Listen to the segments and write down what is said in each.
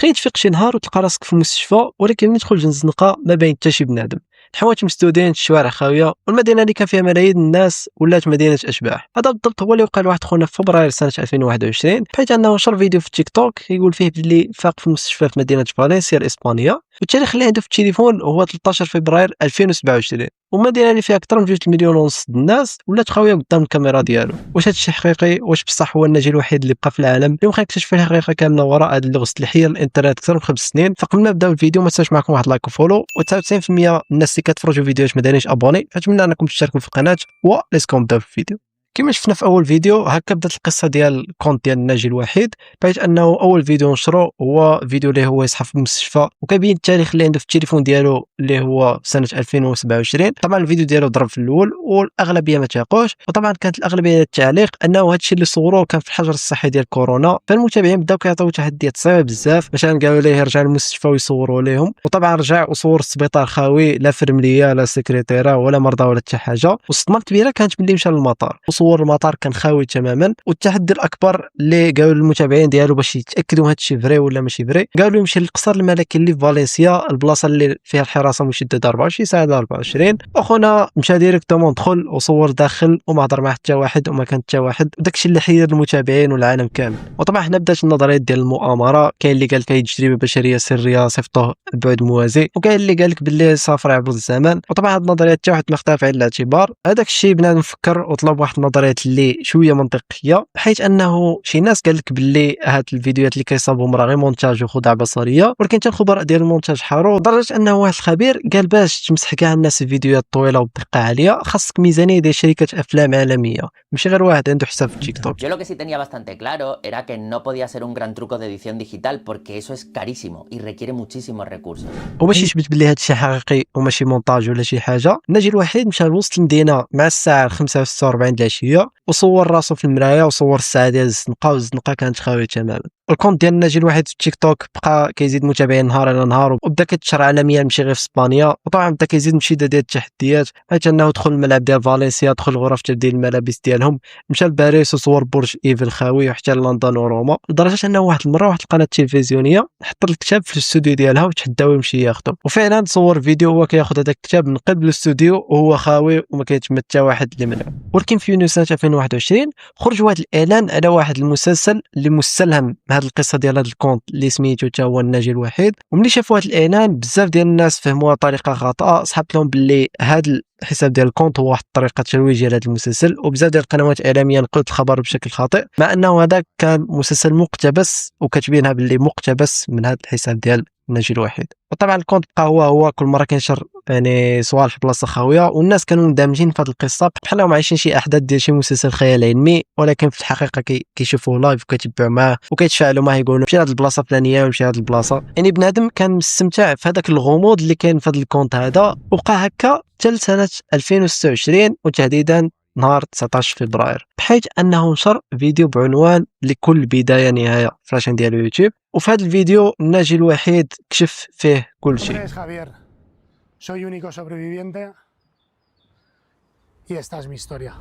تخيل تفيق شي نهار وتلقى راسك في المستشفى، ولكن ملي تدخل الزنقه ما باين حتى شي بنادم. الحوايج مسدودين، الشوارع خاويه، والمدينه اللي كان فيها ملايين الناس ولات مدينه اشباح. هذا بالضبط هو اللي وقع لواحد خونا في فبراير سنه 2021، بحيث انه نشر فيديو في التيك توك يقول فيه بلي فاق في المستشفى في مدينه فالنسيا الاسبانيه، والتاريخ اللي عنده في التليفون هو 13 فبراير 2027. والمدينه اللي فيها اكثر من 2 مليون ونص الناس ولات خاويه قدام الكاميرا ديالو. واش هادشي حقيقي؟ واش بصح هو الناجي الوحيد اللي بقى في العالم اللي ممكن يكتشف الحقيقه كامله وراء هذه اللغز اللي حير الانترنت اكثر من 5 سنين؟ فقبل ما نبداو الفيديو ما تنساوش معكم واحد لايك وفولو، و99% من الناس اللي كتفرجوا فيديوهات ما دارينش ابوني، فنتمنى انكم تشتركوا في القناه. وليتس نبداو في الفيديو. كما شفنا في اول فيديو هكا بدات القصه ديال الكونت ديال الناجي الوحيد، بحيث انه اول فيديو نشرو هو فيديو اللي هو يصحى في المستشفى وكيبين التاريخ اللي عنده في التليفون ديالو اللي هو سنه 2027. طبعا الفيديو ديالو ضرب في الاول والاغلبيه ما تاقوش، وطبعا كانت الاغلبيه التعليق انه هادشي اللي صوروه كان في الحجر الصحي ديال كورونا. فالمتابعين بداو كيعطيو تحديات صعيبه بزاف، مثلا قالوا ليه يرجع للمستشفى ويصوروا لهم، وطبعا رجع وصور السبيطار خاوي، لا فرمليه لا سكرتيره ولا مرضى ولا حتى حاجه. والصدمه الكبيره كانت ملي مشى للمطار وصور المطار كان خاوي تماما. والتحدي الاكبر اللي قالوا للمتابعين ديالو باش يتاكدوا هادشي فري ولا ماشي فري، قالوا يمشي للقصر الملكي اللي في فالنسيا، البلاصه اللي فيها الحراسه مشدده 24 ساعه 24. اخونا مشى ديريكتومون دخل وصور داخل وما هضر مع حتى واحد وما كان حتى واحد، وداكشي اللي حير المتابعين والعالم كامل. وطبعا حنا بدات النظريات ديال المؤامره، كاين اللي قال لك هي تجربه بشريه سريه صيفطوه البعد موازي، وكاين اللي قال لك باللي سافر عبر الزمن. وطبعا هاد النظريات حتى واحد ما خداها في عين الاعتبار. هذاك الشيء بنادم فكر وطلب واحد النظريات اللي شويه منطقيه، بحيث انه شي ناس قال لك باللي هاد الفيديوهات اللي كيصاوبهم راه غير مونتاج وخدعه بصريه، ولكن حتى الخبراء ديال المونتاج حاروا لدرجه انه واحد الخبير قال باش تمسح كاع الناس الفيديوهات طويله وبدقه عاليه خاصك ميزانيه ديال شركه افلام عالميه، ماشي غير واحد عنده حساب في تيك توك. Yo lo que sí tenía bastante claro era que no podía ser un gran truco de edición digital porque eso es carísimo y requiere muchísimos recursos. وباش يثبت بلي هادشي حقيقي وماشي مونتاج ولا شي حاجه، الناجي الوحيد مشى لوسط المدينه مع الساعه 5:46 د العشيه وصور راسو في المرايه وصور الساعه ديال الزنقه، والزنقه كانت خاويه تماما. الكونت ديال الناجي الوحيد في التيك توك بقى كيزيد متابعين نهار على نهار، وبدا كيتشهر عالميا ماشي غير في اسبانيا. وطبعا بدا كيزيد من الشده ديال التحديات، حيت انه دخل الملعب ديال فالنسيا، دخل غرف تبديل الملابس ديالهم، مشى لباريس وصور برج ايفل خاوي، وحتى لندن وروما، لدرجه انه واحد المره واحد القناه تلفزيونيه حط الكتاب في الاستوديو ديالها وتحداو يمشي ياخذه. وفعلا صور فيديو هو كياخذ هذاك الكتاب من قبل الاستوديو وهو خاوي وما كيتم حتى واحد اللي منعه. ولكن في يونيو سنه 2021 خرج واحد الاعلان على واحد المسلسل اللي مستلهم هذه القصه ديال هذا الكونت اللي سميتو حتى هو الناجي الوحيد. وملي شافوا هذا الاعلان بزاف ديال الناس فهموها بطريقه خاطئه، صحابت لهم باللي هذا الحساب ديال الكونت هو واحد الطريقه ترويجيه لهذا المسلسل، وبزاف ديال القنوات الاعلاميه نقلت الخبر بشكل خاطئ، مع انه هذاك كان مسلسل مقتبس وكاتبينها باللي مقتبس من هذا الحساب ديال الناجي الوحيد. وطبعا الكونت بقى هو كل مره كينشر يعني صوالح بلاصه خاويه، والناس كانوا مندمجين في هذه القصه بحالهم عايشين شي احداث ديال شي مسلسل خيال علمي، ولكن في الحقيقه كيشوفوه لايف وكيتبعوا معاه وكيتفاعلوا معاه، يقولوا مشي لهاد البلاصه الفلانيه ومشي لهاد البلاصه. يعني بنادم كان مستمتع في هذاك الغموض اللي كاين في هذا الكونت هذا. وبقى هكا حتى سنه 2026 وتحديدا نهار 19 فبراير، بحيث انه نشر فيديو بعنوان لكل بدايه نهايه في لاشين ديال اليوتيوب. وفي هذا الفيديو الناجي الوحيد كشف فيه كل شيء. Soy único sobreviviente y esta es mi historia.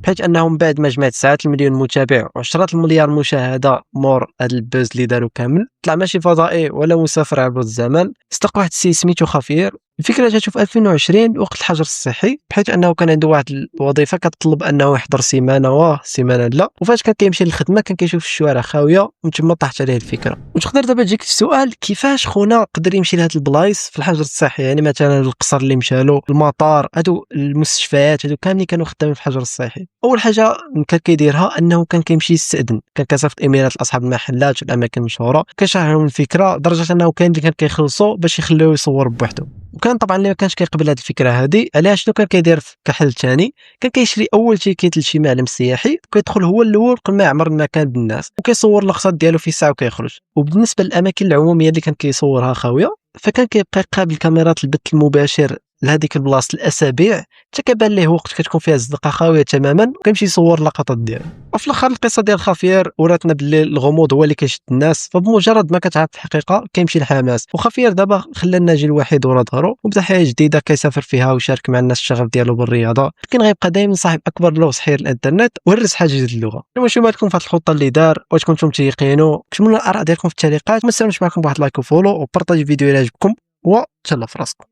بحيث انه من بعد ما جمعت ساعات المليون متابع وعشرات المليار مشاهده مور هذا البوز اللي داروا كامل، طلع ماشي فضائي ولا مسافر عبر الزمن، استقى واحد السي سميتو خفير. الفكره جاتو في 2020 وقت الحجر الصحي، بحيث انه كان عنده واحد الوظيفه كتطلب انه يحضر سيمانه سيمانه لا، وفاش كان كيمشي للخدمه كان كيشوف الشوارع خاويه، ومن تما طاحت عليه الفكره. وتقدر دابا تجيك السؤال، كيفاش خونا قدر يمشي لهاد البلايص في الحجر الصحي؟ يعني مثلا القصر اللي مشالو، المطار، هادو المستشفيات هادو كاملين كانوا خدامين في الحجر الصحي. اول حاجه كان كيديرها انه كان كيمشي يستأذن، كان كيصيفط ايميلات لاصحاب المحلات والاماكن المشهوره كيشرح لهم الفكره، لدرجه انه كان اللي كان كيخلصوا باش يخليوه يصور بوحده. وكان طبعا اللي ما كانش كيقبل هذه الفكره هذه، علاش شنو كان كيدير كحل ثاني؟ كان كيشري اول تيكيت لشي معلم سياحي، كيدخل هو الاول قبل ما يعمر المكان بالناس، وكيصور اللقطات ديالو في ساعه وكيخرج. وبالنسبه للاماكن العموميه اللي كان كيصورها خاويه، فكان كيبقى يقابل كاميرات البث المباشر لهذيك البلاصه الاسابيع حتى كيبان ليه وقت كتكون فيها الزنقه خاويه تماما وكيمشي يصور اللقطات ديالها. وفي الاخر القصه ديال خافير وراتنا باللي الغموض هو اللي كيشد الناس، فبمجرد ما كتعرف الحقيقه كيمشي الحماس. وخافير دابا خلى الناجي الوحيد ورا ظهره وبدا حياه جديده كيسافر فيها ويشارك مع الناس الشغف ديالو بالرياضه، لكن غيبقى دائما صاحب اكبر لغز حير الانترنت وهرس حاجه جديد اللغه. واش مالكم في هذه الخطه اللي دار؟ واش كنتم تيقينوا؟ كتبوا لنا الاراء ديالكم في التعليقات، ما تنساوش معكم بواحد لايك وفولو وبارطاجي الفيديو الى عجبكم، وتهلا في راسكم.